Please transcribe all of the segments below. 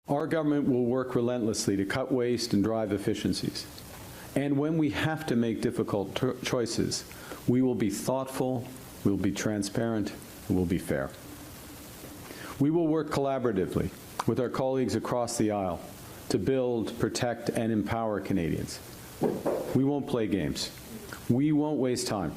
Our government will work relentlessly to cut waste and drive efficiencies. And when we have to make difficult choices, we will be thoughtful, we'll be transparent, and we'll be fair. We will work collaboratively with our colleagues across the aisle to build, protect, and empower Canadians. We won't play games. We won't waste time.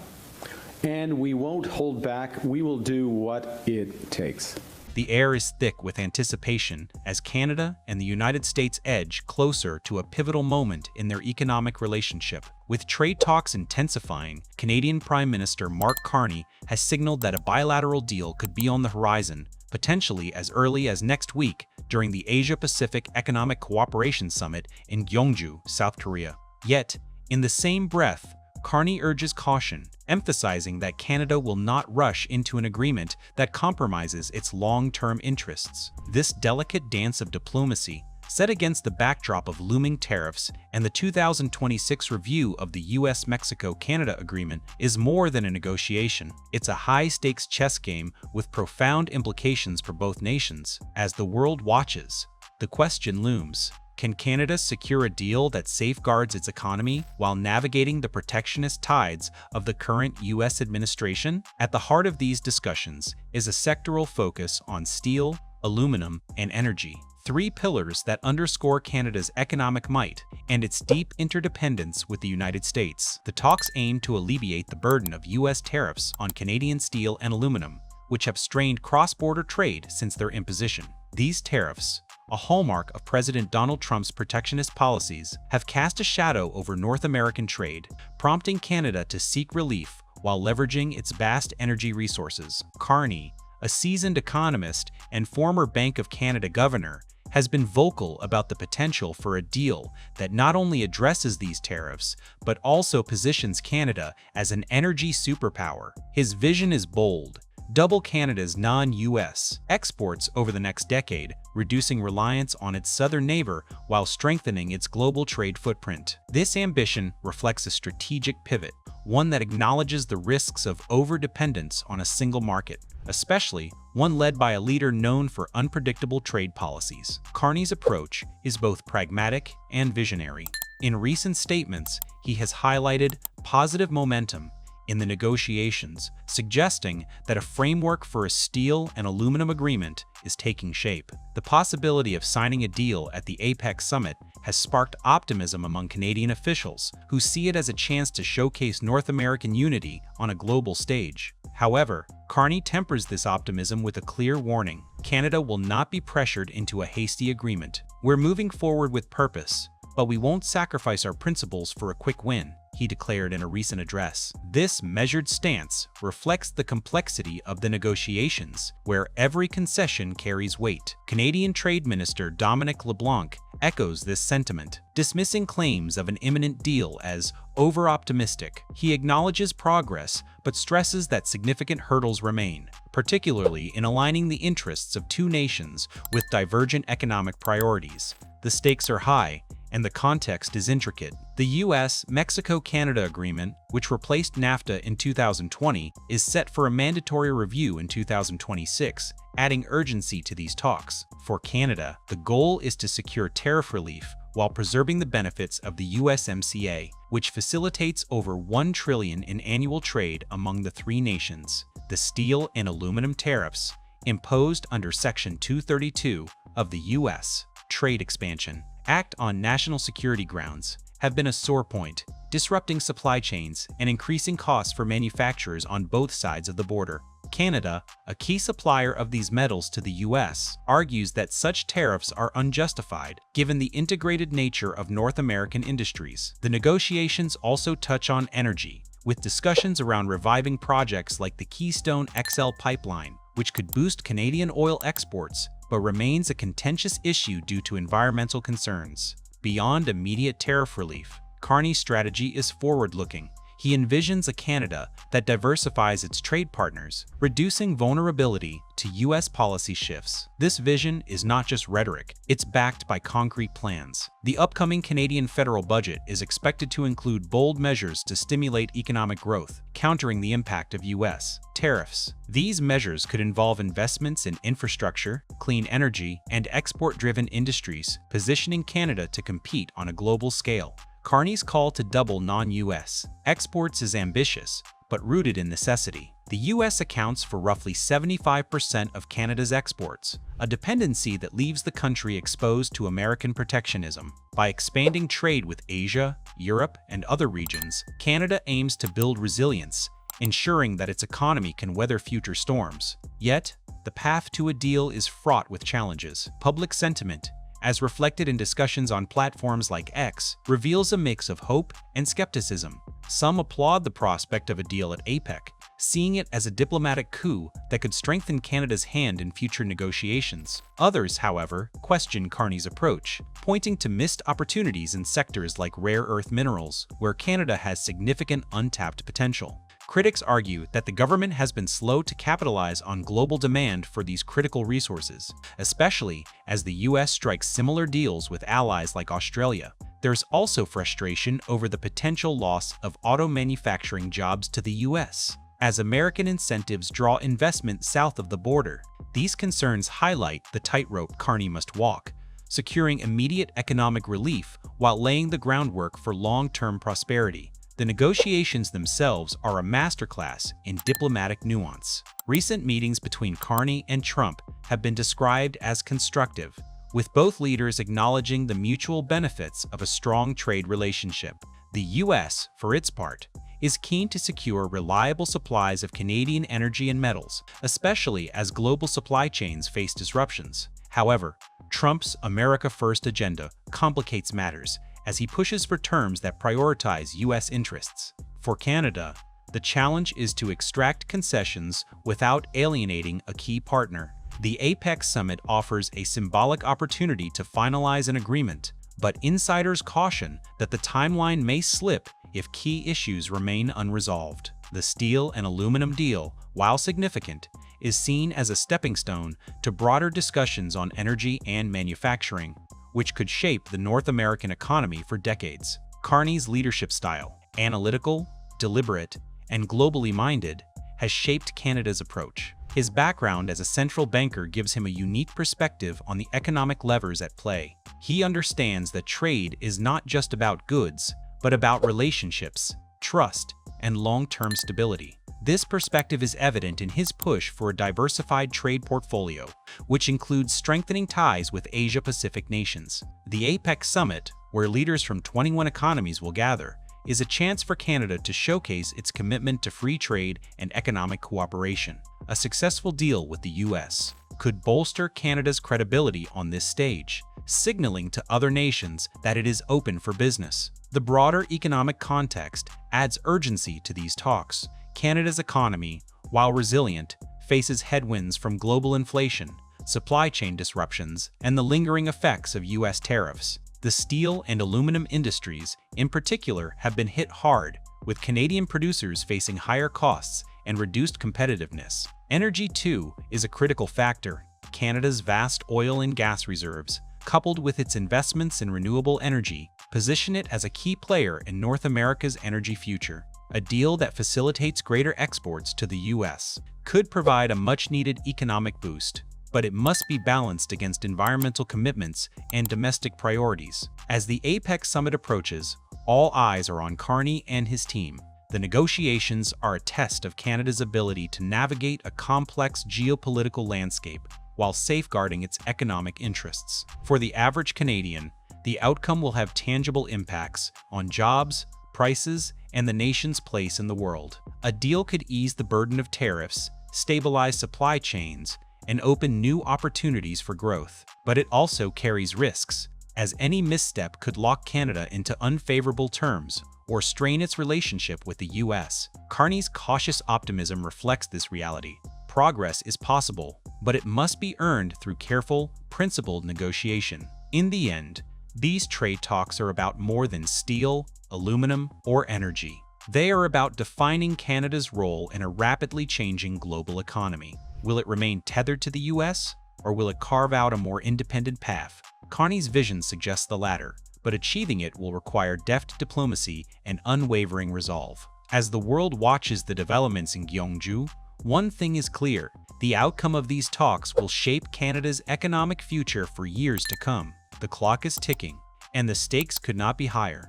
And we won't hold back. We will do what it takes. The air is thick with anticipation as Canada and the United States edge closer to a pivotal moment in their economic relationship. With trade talks intensifying, Canadian Prime Minister Mark Carney has signaled that a bilateral deal could be on the horizon, potentially as early as next week during the Asia-Pacific Economic Cooperation Summit in Gyeongju, South Korea. Yet, in the same breath, Carney urges caution, emphasizing that Canada will not rush into an agreement that compromises its long-term interests. This delicate dance of diplomacy, set against the backdrop of looming tariffs and the 2026 review of the U.S Mexico-Canada Agreement, is more than a negotiation. It's a high-stakes chess game with profound implications for both nations. As the world watches, the question looms: can Canada secure a deal that safeguards its economy while navigating the protectionist tides of the current U.S. administration? At the heart of these discussions is a sectoral focus on steel, aluminum, and energy, three pillars that underscore Canada's economic might and its deep interdependence with the United States. The talks aim to alleviate the burden of U.S. tariffs on Canadian steel and aluminum, which have strained cross-border trade since their imposition. These tariffs, a hallmark of President Donald Trump's protectionist policies, have cast a shadow over North American trade, prompting Canada to seek relief while leveraging its vast energy resources. Carney, a seasoned economist and former Bank of Canada governor, has been vocal about the potential for a deal that not only addresses these tariffs, but also positions Canada as an energy superpower. His vision is bold: double Canada's non-U.S. exports over the next decade, reducing reliance on its southern neighbor while strengthening its global trade footprint. This ambition reflects a strategic pivot, one that acknowledges the risks of over-dependence on a single market, especially one led by a leader known for unpredictable trade policies. Carney's approach is both pragmatic and visionary. In recent statements, he has highlighted positive momentum in the negotiations, suggesting that a framework for a steel and aluminum agreement is taking shape. The possibility of signing a deal at the APEC Summit has sparked optimism among Canadian officials, who see it as a chance to showcase North American unity on a global stage. However, Carney tempers this optimism with a clear warning: Canada will not be pressured into a hasty agreement. "We're moving forward with purpose, but we won't sacrifice our principles for a quick win," he declared in a recent address. This measured stance reflects the complexity of the negotiations, where every concession carries weight. Canadian Trade Minister Dominic LeBlanc echoes this sentiment, dismissing claims of an imminent deal as over-optimistic. He acknowledges progress, but stresses that significant hurdles remain, particularly in aligning the interests of two nations with divergent economic priorities. The stakes are high, and the context is intricate. The U.S. Mexico-Canada Agreement, which replaced NAFTA in 2020, is set for a mandatory review in 2026, adding urgency to these talks. For Canada, the goal is to secure tariff relief while preserving the benefits of the USMCA, which facilitates over $1 trillion in annual trade among the three nations. The steel and aluminum tariffs, imposed under Section 232 of the U.S. Trade Expansion Act on national security grounds, have been a sore point, disrupting supply chains and increasing costs for manufacturers on both sides of the border. Canada, a key supplier of these metals to the U.S., argues that such tariffs are unjustified given the integrated nature of North American industries. The negotiations also touch on energy, with discussions around reviving projects like the Keystone XL pipeline, which could boost Canadian oil exports, but remains a contentious issue due to environmental concerns. Beyond immediate tariff relief, Carney's strategy is forward-looking. He envisions a Canada that diversifies its trade partners, reducing vulnerability to U.S. policy shifts. This vision is not just rhetoric, it's backed by concrete plans. The upcoming Canadian federal budget is expected to include bold measures to stimulate economic growth, countering the impact of U.S. tariffs. These measures could involve investments in infrastructure, clean energy, and export-driven industries, positioning Canada to compete on a global scale. Carney's call to double non-U.S. exports is ambitious, but rooted in necessity. The U.S. accounts for roughly 75% of Canada's exports, a dependency that leaves the country exposed to American protectionism. By expanding trade with Asia, Europe, and other regions, Canada aims to build resilience, ensuring that its economy can weather future storms. Yet, the path to a deal is fraught with challenges. Public sentiment, as reflected in discussions on platforms like X, reveals a mix of hope and skepticism. Some applaud the prospect of a deal at APEC, seeing it as a diplomatic coup that could strengthen Canada's hand in future negotiations. Others, however, question Carney's approach, pointing to missed opportunities in sectors like rare earth minerals, where Canada has significant untapped potential. Critics argue that the government has been slow to capitalize on global demand for these critical resources, especially as the U.S. strikes similar deals with allies like Australia. There's also frustration over the potential loss of auto manufacturing jobs to the U.S. as American incentives draw investment south of the border. These concerns highlight the tightrope Carney must walk, securing immediate economic relief while laying the groundwork for long-term prosperity. The negotiations themselves are a masterclass in diplomatic nuance. Recent meetings between Carney and Trump have been described as constructive, with both leaders acknowledging the mutual benefits of a strong trade relationship. The U.S., for its part, is keen to secure reliable supplies of Canadian energy and metals, especially as global supply chains face disruptions. However, Trump's America First agenda complicates matters, as he pushes for terms that prioritize U.S. interests. For Canada, the challenge is to extract concessions without alienating a key partner. The APEC Summit offers a symbolic opportunity to finalize an agreement, but insiders caution that the timeline may slip if key issues remain unresolved. The steel and aluminum deal, while significant, is seen as a stepping stone to broader discussions on energy and manufacturing, which could shape the North American economy for decades. Carney's leadership style, analytical, deliberate, and globally minded, has shaped Canada's approach. His background as a central banker gives him a unique perspective on the economic levers at play. He understands that trade is not just about goods, but about relationships, trust, and long-term stability. This perspective is evident in his push for a diversified trade portfolio, which includes strengthening ties with Asia-Pacific nations. The APEC Summit, where leaders from 21 economies will gather, is a chance for Canada to showcase its commitment to free trade and economic cooperation. A successful deal with the U.S. could bolster Canada's credibility on this stage, signaling to other nations that it is open for business. The broader economic context adds urgency to these talks. Canada's economy, while resilient, faces headwinds from global inflation, supply chain disruptions, and the lingering effects of U.S. tariffs. The steel and aluminum industries, in particular, have been hit hard, with Canadian producers facing higher costs and reduced competitiveness. Energy, too, is a critical factor. Canada's vast oil and gas reserves, coupled with its investments in renewable energy, position it as a key player in North America's energy future. A deal that facilitates greater exports to the U.S. could provide a much-needed economic boost, but it must be balanced against environmental commitments and domestic priorities. As the APEC Summit approaches, all eyes are on Carney and his team. The negotiations are a test of Canada's ability to navigate a complex geopolitical landscape while safeguarding its economic interests. For the average Canadian, the outcome will have tangible impacts on jobs, prices, and the nation's place in the world. A deal could ease the burden of tariffs, stabilize supply chains, and open new opportunities for growth. But it also carries risks, as any misstep could lock Canada into unfavorable terms or strain its relationship with the U.S. Carney's cautious optimism reflects this reality. Progress is possible, but it must be earned through careful, principled negotiation. In the end, these trade talks are about more than steel, aluminum, or energy. They are about defining Canada's role in a rapidly changing global economy. Will it remain tethered to the U.S., or will it carve out a more independent path? Carney's vision suggests the latter, but achieving it will require deft diplomacy and unwavering resolve. As the world watches the developments in Gyeongju, one thing is clear: the outcome of these talks will shape Canada's economic future for years to come. The clock is ticking, and the stakes could not be higher.